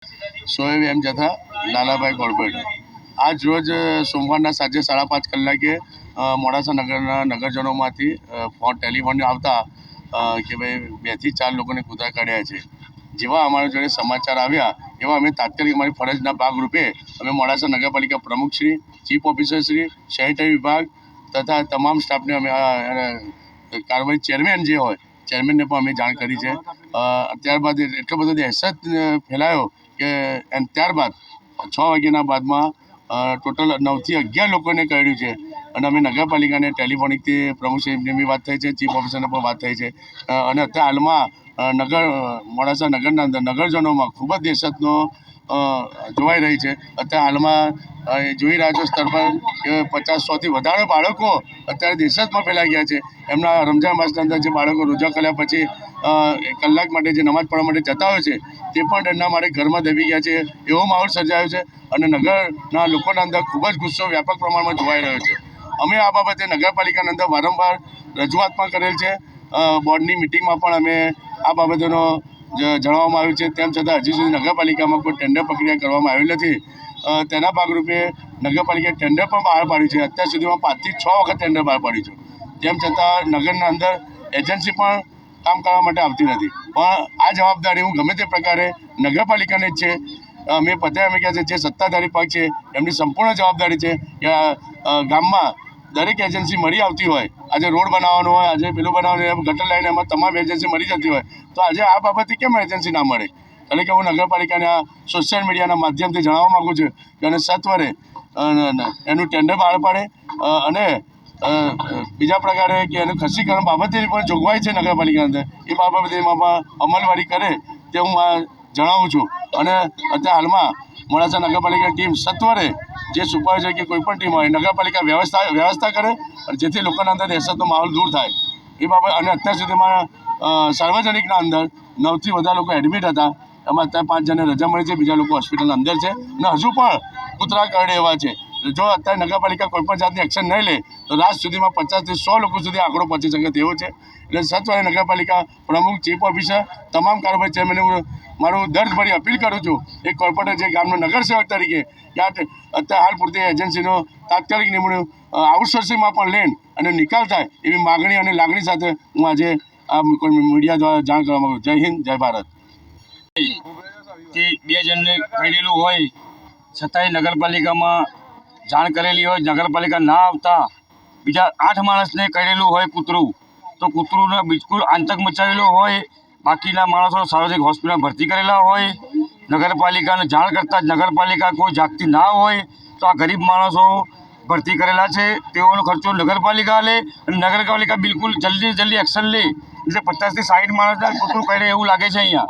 શોએબ એમ જથા, લાલાભાઈ ગોળપેટ. આજ રોજ સોમવારના સાંજે 5:30 કલાકે મોડાસા નગરના નગરજનોમાંથી ટેલિફોન આવતા કે ભાઈ 2 થી 4 લોકોને કૂતરા કાઢ્યા છે. જેવા અમારા જોડે સમાચાર આવ્યા એવા અમે તાત્કાલિક અમારી ફરજના ભાગરૂપે અમે મોડાસા નગરપાલિકા પ્રમુખશ્રી, ચીફ ઓફિસરશ્રી, સેનિટરી વિભાગ તથા તમામ સ્ટાફને અમે કાર્યવાહી ચેરમેન જે હોય ચેરમેનને પણ અમે જાણ કરી છે. ત્યારબાદ એટલો બધો દહેશત ફેલાયો કે ત્યારબાદ 6 વાગ્યાના બાદમાં ટોટલ 9 થી 11 લોકોને કર્યું છે. અને અમે નગરપાલિકાને ટેલિફોનિકથી પ્રમુખશ્રીને બી વાત થઈ છે, ચીફ ઓફિસરને પણ વાત થઈ છે. અને અત્યારે હાલમાં મોડાસા નગરના અંદર નગરજનોમાં ખૂબ જ દહેશતનો જોવાઈ રહી છે. અત્યારે હાલમાં જોઈ રહ્યા છો સ્તર પર કે 50-100થી વધારે બાળકો અત્યારે દહેશતમાં ફેલાઈ ગયા છે. એમના રમઝાન માસના અંદર જે બાળકો રોજા કર્યા પછી કલાક માટે જે નમાઝ પઢવા માટે જતા હોય છે તે પણ એમના માટે ઘરમાં દબી ગયા છે. એવો માહોલ સર્જાયો છે અને નગરના લોકોના અંદર ખૂબ જ ગુસ્સો વ્યાપક પ્રમાણમાં જોવાઈ રહ્યો છે. અમે આ બાબતે નગરપાલિકાના અંદર વારંવાર રજૂઆત પણ કરેલ છે. બોર્ડની મિટિંગમાં પણ અમે આ બાબતોનો જણાવવામાં આવ્યું છે. તેમ છતાં હજી સુધી નગરપાલિકામાં કોઈ ટેન્ડર પ્રક્રિયા કરવામાં આવી નથી. તેના ભાગરૂપે નગરપાલિકાએ ટેન્ડર પણ બહાર પાડ્યું છે. અત્યાર સુધીમાં 5 થી 6 વખત ટેન્ડર બહાર પાડ્યું છે. તેમ છતાં નગરના અંદર એજન્સી પણ કામ કરવા માટે આવતી નથી. પણ આ જવાબદારી હું ગમે તે પ્રકારે નગરપાલિકાને જ છે. અમે બધા એમ કહે છે જે સત્તાધારી પક્ષ છે એમની સંપૂર્ણ જવાબદારી છે કે ગામમાં દરેક એજન્સી મળી આવતી હોય. આજે રોડ બનાવવાનો હોય, આજે પેલું બનાવવાનું હોય, ગટર લાઈન, એમાં તમામ એજન્સી મળી જતી હોય તો આજે આ બાબતે કેમ એજન્સી ના મળે? એટલે કે હું નગરપાલિકાને આ સોશિયલ મીડિયાના માધ્યમથી જણાવવા માગું છું કે એને સત્વરે એનું ટેન્ડર બહાર પાડે અને બીજા પ્રકારે કે એનું ખસીકરણ બાબતેની પણ જોગવાઈ છે નગરપાલિકાની અંદર, એ બાબતે એમાં અમલવારી કરે તે હું જણાવું છું. અને અત્યારે હાલમાં મોડાસા નગરપાલિકાની ટીમ સત્વરે જે સુપરવાઇઝર કે કોઈ પણ ટીમ હોય નગરપાલિકા વ્યવસ્થા કરે અને જેથી લોકોના અંદર દહેશતનો માહોલ દૂર થાય એ બાબત. અને અત્યાર સુધીમાં સાર્વજનિકના અંદર 9 થી વધારે લોકો એડમિટ હતા. એમાં અત્યારે 5 જણને રજા મળી છે, બીજા લોકો હોસ્પિટલના અંદર છે અને હજુ પણ કૂતરા કરડે એવા છે. જો અત્યારે નગરપાલિકા કોઈ પણ જાતની એક્શન નહીં લે તો રાત સુધીમાં 50 થી 100 લોકો સુધી આંકડો પહોંચી શકે તેવો છે. એટલે સત્વરે નગરપાલિકા પ્રમુખ, ચીફ ઓફિસર, તમામ કાર્યવાહી ચેરમેનને મારું દર્દભરી અપીલ કરું છું એક કોર્પોરેટર જે ગામનો નગરસેવક તરીકે કે અત્યારે હાલ પૂરતી એજન્સીનો તાત્કાલિક નિમણૂક આઉટસોર્સિંગમાં પણ લેન અને નિકાલ થાય એવી માગણી અને લાગણી સાથે હું આજે આ મીડિયા દ્વારા જાણ કરવા માગું. જય હિન્દ, જય ભારત. તે 2 જણને કરેલું હોય છતાંય નગરપાલિકામાં જાણ કરેલી હોય, નગરપાલિકા ના આવતા બીજા 8 માણસને કરેલું હોય કૂતરું, તો કૂતરુંને બિલકુલ આતંક મચાવેલો હોય. બાકીના માણસો સાર્વજનિક હોસ્પિટલમાં ભરતી કરેલા હોય. નગરપાલિકાને જાણ કરતાં જ નગરપાલિકા કોઈ જાગતી ના હોય તો આ ગરીબ માણસો ભરતી કરેલા છે તેઓનો ખર્ચો નગરપાલિકા લે અને નગરપાલિકા બિલકુલ જલ્દી એક્શન લે. એટલે 50 થી 60 માણસના કૂતરું કરે એવું લાગે છે અહીંયા.